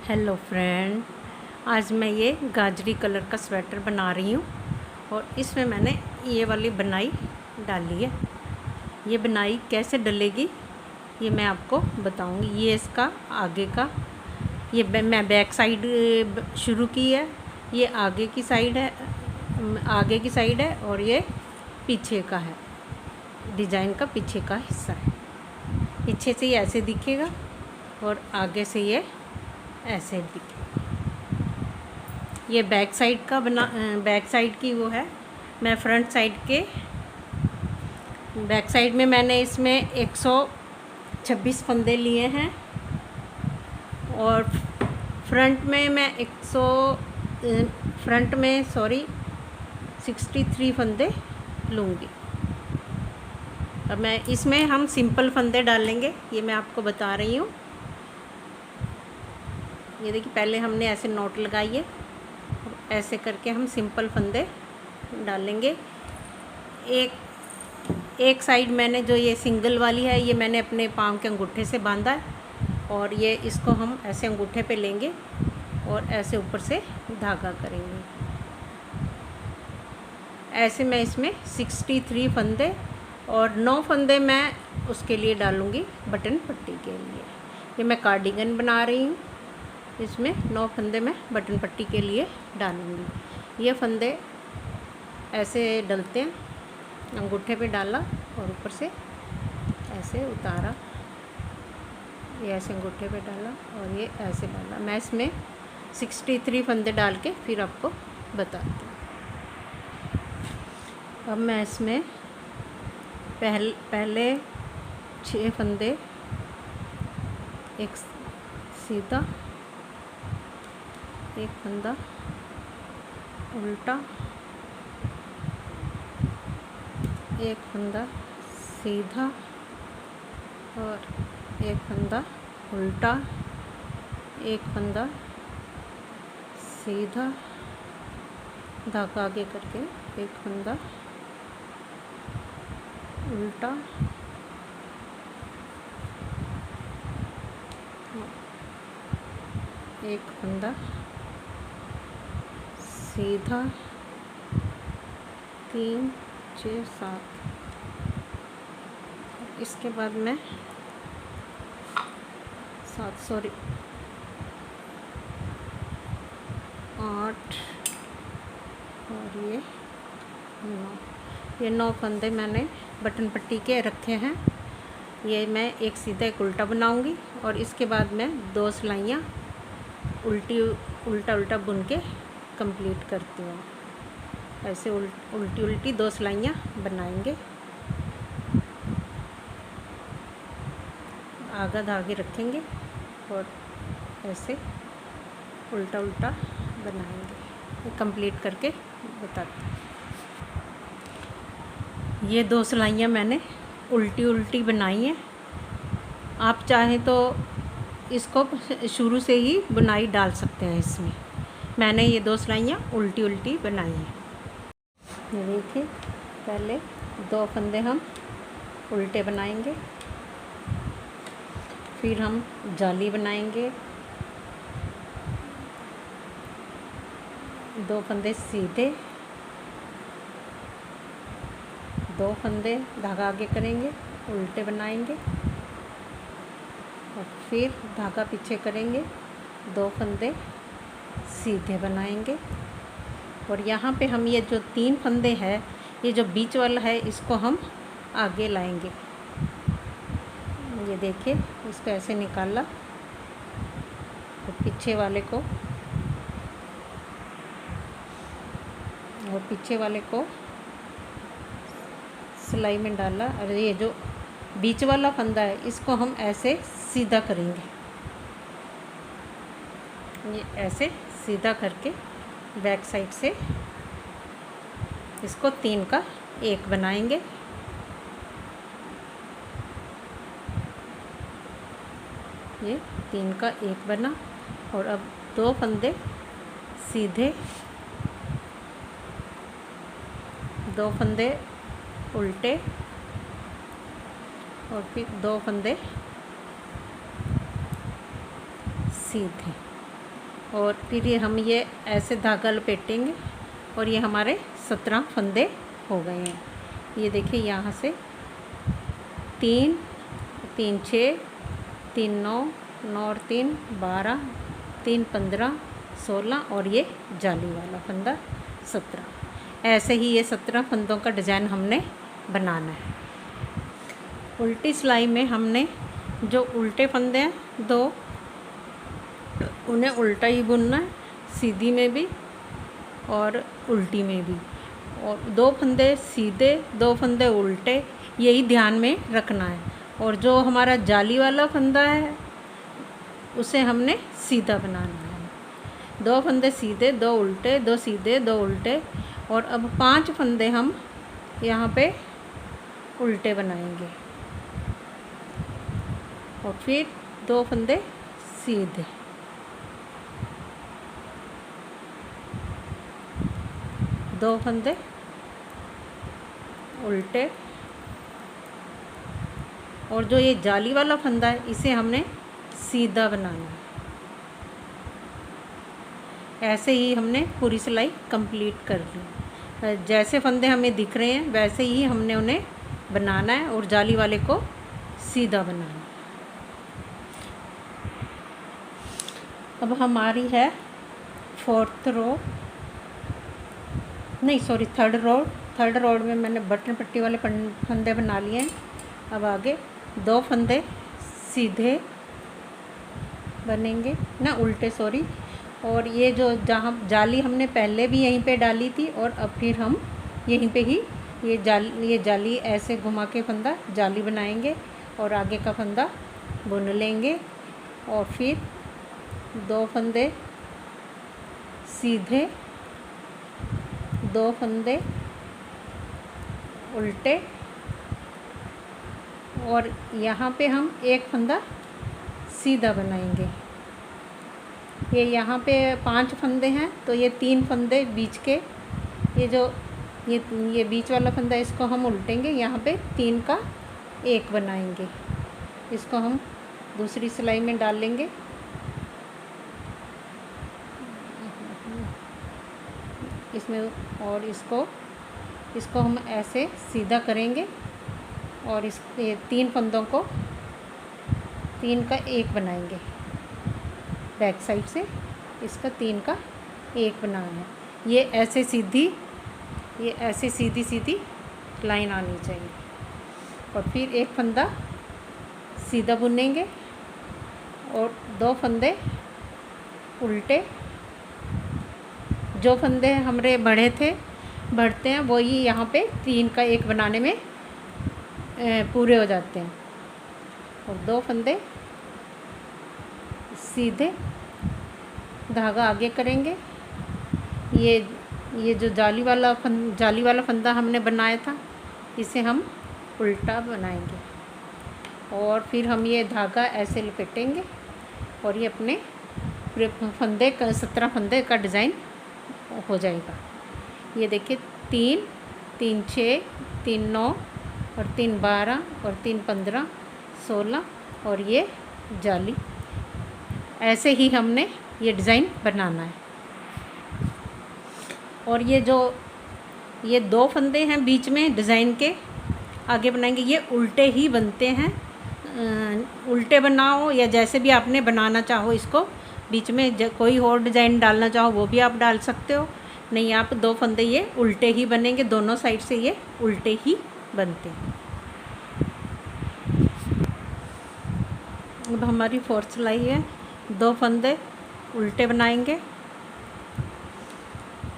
Hello friend, आज मैं ये गाजरी कलर का स्वेटर बना रही हूँ और इसमें मैंने ये वाली बनाई डाली है। ये बनाई कैसे डलेगी ये मैं आपको बताऊँगी। ये इसका आगे का, ये मैं बैक साइड शुरू की है, ये आगे की साइड है और ये पीछे का है, डिज़ाइन का पीछे का हिस्सा है। पीछे से ये ऐसे दिखेगा और आगे से ये ऐसे दिखे। ये बैक साइड की वो है। मैं फ्रंट साइड के बैक साइड में मैंने इसमें 126 फंदे लिए हैं और फ्रंट में मैं 63 फंदे लूँगी। अब मैं इसमें हम सिंपल फंदे डालेंगे, ये मैं आपको बता रही हूँ। ये देखिए, पहले हमने ऐसे नोट लगाई है, ऐसे करके हम सिंपल फंदे डालेंगे। एक साइड मैंने जो ये सिंगल वाली है, ये मैंने अपने पाँव के अंगूठे से बांधा है और ये इसको हम ऐसे अंगूठे पे लेंगे और ऐसे ऊपर से धागा करेंगे। ऐसे मैं इसमें 63 फंदे और 9 फंदे मैं उसके लिए डालूँगी बटन पट्टी के लिए। ये मैं कार्डिगन बना रही हूँ, इसमें 9 फंदे मैं बटन पट्टी के लिए डालूँगी। ये फंदे ऐसे डलते हैं, अंगूठे पे डाला और ऊपर से ऐसे उतारा, ये ऐसे अंगूठे पे डाला और ये ऐसे डाला। मैं इसमें 63 फंदे डाल के फिर आपको बताती हूँ। अब मैं इसमें पहले 6 फंदे, एक सीधा, एक फंदा उल्टा, एक फंदा सीधा और एक फंदा उल्टा, एक फंदा सीधा, धागा आगे करके एक फंदा उल्टा, एक फंदा सीधा, 3 6 7। इसके बाद मैं 8 और ये 9 फंदे मैंने बटन पट्टी के रखे हैं। ये मैं एक सीधा एक उल्टा बनाऊंगी और इसके बाद मैं 2 सिलाइयाँ उल्टा बुन के कंप्लीट करती हूँ। ऐसे उल्टी 2 सिलाइयाँ बनाएंगे। आगा धागे रखेंगे और ऐसे उल्टा बनाएंगे। ये कंप्लीट करके बताते हैं। ये 2 सिलाइयाँ मैंने उल्टी बनाई हैं। आप चाहें तो इसको शुरू से ही बुनाई डाल सकते हैं इसमें। मैंने ये 2 सिलाइयाँ उल्टी बनाई हैं। ये देखिए, पहले 2 फंदे हम उल्टे बनाएंगे, फिर हम जाली बनाएंगे, 2 फंदे सीधे, 2 फंदे धागा आगे करेंगे, उल्टे बनाएंगे और फिर धागा पीछे करेंगे, 2 फंदे सीधे बनाएंगे और यहाँ पे हम ये जो 3 फंदे हैं, ये जो बीच वाला है, इसको हम आगे लाएंगे। ये देखिए, इसको ऐसे निकाला और पीछे वाले को सिलाई में डाला और ये जो बीच वाला फंदा है, इसको हम ऐसे सीधा करेंगे। ये ऐसे सीधा करके बैक साइड से इसको 3 का 1 बनाएंगे। ये 3 का 1 बना और अब 2 फंदे सीधे, 2 फंदे उल्टे और फिर 2 फंदे सीधे। और फिर ये हम ये ऐसे धागा लपेटेंगे और ये हमारे 17 फंदे हो गए हैं। ये देखिए यहाँ से 3 3 6 3 9 9 और 3 12 3 15 16 और ये जाली वाला फंदा 17। ऐसे ही ये 17 फंदों का डिज़ाइन हमने बनाना है। उल्टी सिलाई में हमने जो उल्टे फंदे हैं 2, उन्हें उल्टा ही बुनना है, सीधी में भी और उल्टी में भी। और 2 फंदे सीधे 2 फंदे उल्टे, यही ध्यान में रखना है। और जो हमारा जाली वाला फंदा है उसे हमने सीधा बनाना है। 2 फंदे सीधे 2 उल्टे, 2 सीधे 2 उल्टे। और अब 5 फंदे हम यहाँ पे उल्टे बनाएंगे और फिर 2 फंदे सीधे। दो फंदे उल्टे। और जो ये जाली वाला फंदा है इसे हमने सीधा बनाना है। ऐसे ही हमने पूरी सिलाई कंप्लीट कर ली। जैसे फंदे हमें दिख रहे हैं वैसे ही हमने उन्हें बनाना है और जाली वाले को सीधा बनाना है। अब हमारी है 4th रो, नहीं सॉरी 3rd रो में मैंने बटन पट्टी वाले फंदे बना लिए हैं। अब आगे 2 फंदे सीधे बनेंगे ना, उल्टे सॉरी। और ये जो जहाँ जाली हमने पहले भी यहीं पे डाली थी और अब फिर हम यहीं पे ही ये जाली ऐसे घुमा के फंदा जाली बनाएंगे और आगे का फंदा बुन लेंगे। और फिर 2 फंदे सीधे 2 फंदे उल्टे। और यहाँ पे हम एक फंदा सीधा बनाएंगे। ये यहाँ पे 5 फंदे हैं तो ये 3 फंदे बीच के, ये जो ये बीच वाला फंदा इसको हम उल्टेंगे, यहाँ पे 3 का 1 बनाएंगे। इसको हम दूसरी सिलाई में डाल लेंगे। इसमें और इसको हम ऐसे सीधा करेंगे और ये 3 फंदों को 3 का 1 बनाएंगे। बैक साइड से इसका 3 का 1 बनाना है। ये ऐसे सीधी लाइन आनी चाहिए। और फिर एक फंदा सीधा बुनेंगे और 2 फंदे उल्टे। जो फंदे हमारे बढ़ते हैं वही यहाँ पे 3 का 1 बनाने में पूरे हो जाते हैं। और 2 फंदे सीधे, धागा आगे करेंगे। ये जो जाली वाला फंदा हमने बनाया था इसे हम उल्टा बनाएंगे। और फिर हम ये धागा ऐसे लपेटेंगे और ये अपने पूरे 17 फंदे का डिज़ाइन हो जाएगा। ये देखिए 3 3 6 3 9 और 3 12 और 3 15 16 और ये जाली। ऐसे ही हमने ये डिज़ाइन बनाना है। और ये 2 फंदे हैं बीच में डिज़ाइन के आगे बनाएंगे, ये उल्टे ही बनते हैं। उल्टे बनाओ या जैसे भी आपने बनाना चाहो, इसको बीच में कोई और डिज़ाइन डालना चाहो वो भी आप डाल सकते हो। नहीं, आप 2 फंदे ये उल्टे ही बनेंगे, दोनों साइड से ये उल्टे ही बनते हैं। अब हमारी 4th सिलाई है। 2 फंदे उल्टे बनाएंगे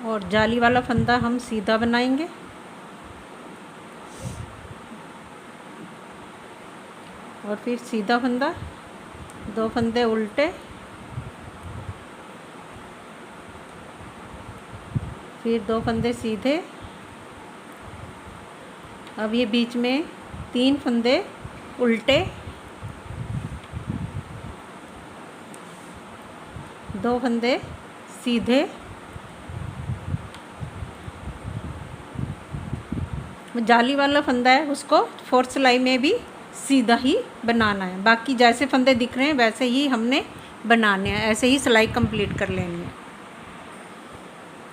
और जाली वाला फंदा हम सीधा बनाएंगे। और फिर सीधा फंदा, 2 फंदे उल्टे, फिर 2 फंदे सीधे। अब ये बीच में 3 फंदे उल्टे, 2 फंदे सीधे। जाली वाला फंदा है उसको 4th सिलाई में भी सीधा ही बनाना है। बाकी जैसे फंदे दिख रहे हैं वैसे ही हमने बनाने हैं, ऐसे ही सिलाई कंप्लीट कर लेनी है।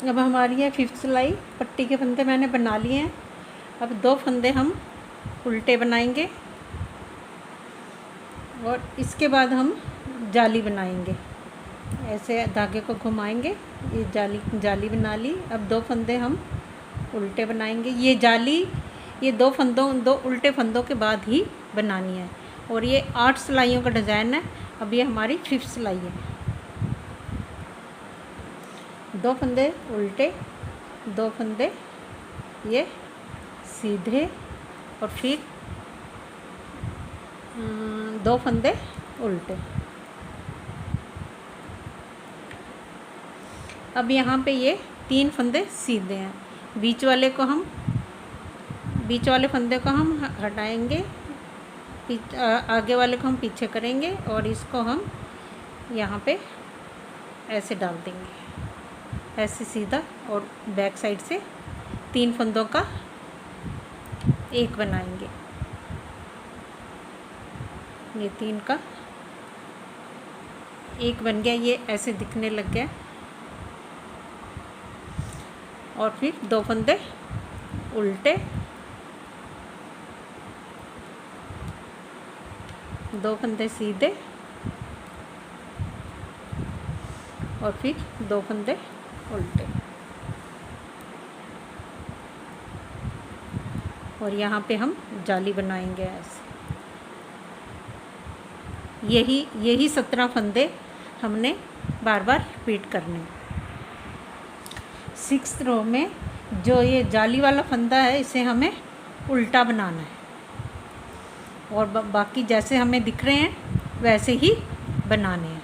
अब हमारी है 5th सिलाई, पट्टी के फंदे मैंने बना लिए हैं। अब 2 फंदे हम उल्टे बनाएंगे और इसके बाद हम जाली बनाएंगे। ऐसे धागे को घुमाएंगे, ये जाली बना ली। अब 2 फंदे हम उल्टे बनाएंगे। ये जाली ये 2 उल्टे फंदों के बाद ही बनानी है। और ये 8 सिलाइयों का डिज़ाइन है। अब ये हमारी 5th सिलाई है। 2 फंदे उल्टे, 2 फंदे ये सीधे और फिर 2 फंदे उल्टे। अब यहाँ पे ये 3 फंदे सीधे हैं। बीच वाले फंदे को हम हटाएंगे, आगे वाले को हम पीछे करेंगे और इसको हम यहाँ पे ऐसे डाल देंगे, ऐसे सीधा। और बैक साइड से 3 फंदों का एक बनाएंगे। ये 3 का एक बन गया, ये ऐसे दिखने लग गया। और फिर 2 फंदे उल्टे, 2 फंदे सीधे और फिर 2 फंदे उल्टे। और यहाँ पे हम जाली बनाएंगे ऐसे। यही 17 फंदे हमने बार बार रिपीट करने हैं। 6th रो में जो ये जाली वाला फंदा है, इसे हमें उल्टा बनाना है। और बाकी जैसे हमें दिख रहे हैं वैसे ही बनाने हैं।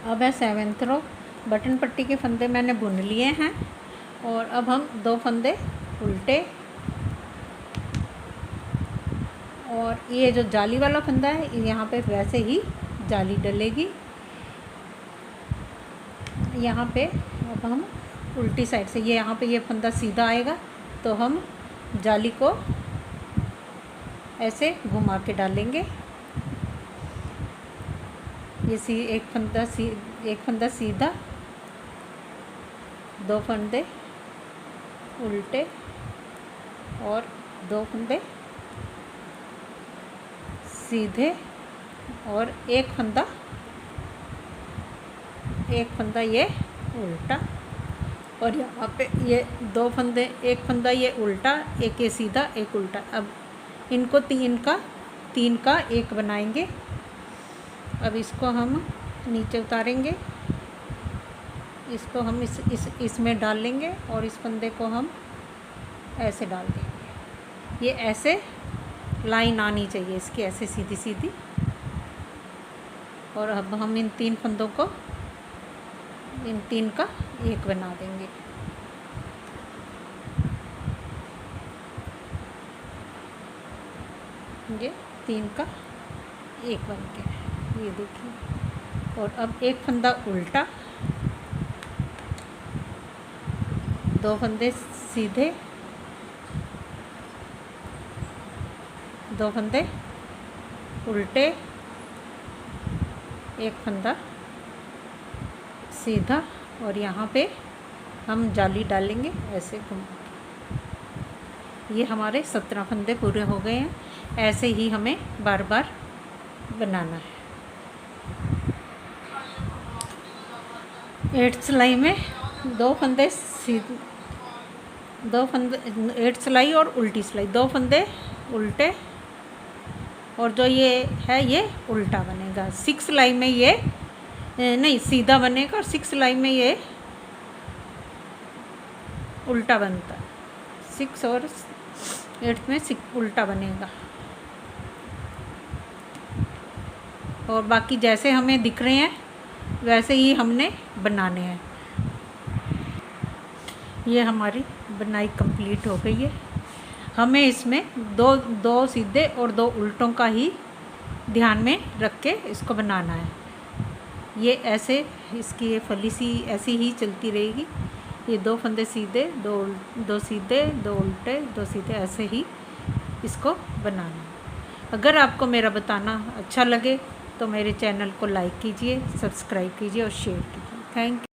अब है 7th रो। बटन पट्टी के फंदे मैंने बुन लिए हैं। और अब हम 2 फंदे उल्टे, और ये जो जाली वाला फंदा है यहाँ पे वैसे ही जाली डलेगी। यहाँ पे अब हम उल्टी साइड से, ये यहाँ पे ये फंदा सीधा आएगा तो हम जाली को ऐसे घुमा के डालेंगे। ये एक फंदा सीधा, 2 फंदे उल्टे और 2 फंदे सीधे और एक फंदा ये उल्टा। और यहाँ पे ये 2 फंदे, एक फंदा ये उल्टा, एक ये सीधा, एक उल्टा। अब इनको 3 का एक बनाएंगे। अब इसको हम नीचे उतारेंगे, इसको हम इसमें डाल लेंगे और इस फंदे को हम ऐसे डाल देंगे। ये ऐसे लाइन आनी चाहिए इसकी, ऐसे सीधी सीधी। और अब हम इन 3 फंदों को, इन 3 का एक बना देंगे। ये 3 का एक बन गया, ये देखिए। और अब एक फंदा उल्टा, 2 फंदे सीधे, 2 फंदे उल्टे, एक फंदा सीधा। और यहाँ पे हम जाली डालेंगे ऐसे घुमा के। ये हमारे 17 फंदे पूरे हो गए हैं। ऐसे ही हमें बार बार बनाना है। 8th सिलाई में 2 फंदे 8th सिलाई और उल्टी सिलाई, 2 फंदे उल्टे और जो ये है ये उल्टा बनेगा। 6th सिलाई में ये नहीं सीधा बनेगा और 6th सिलाई में ये उल्टा बनता है। 6 और 8th में उल्टा बनेगा। और बाकी जैसे हमें दिख रहे हैं वैसे ही हमने बनाने हैं। ये हमारी बनाई कंप्लीट हो गई है। हमें इसमें दो सीधे और 2 उल्टों का ही ध्यान में रख के इसको बनाना है। ये ऐसे इसकी ये फली सी ऐसी ही चलती रहेगी। ये 2 फंदे सीधे, दो सीधे, 2 उल्टे, 2 सीधे, ऐसे ही इसको बनाना है। अगर आपको मेरा बताना अच्छा लगे तो मेरे चैनल को लाइक कीजिए, सब्सक्राइब कीजिए और शेयर कीजिए। Thank you.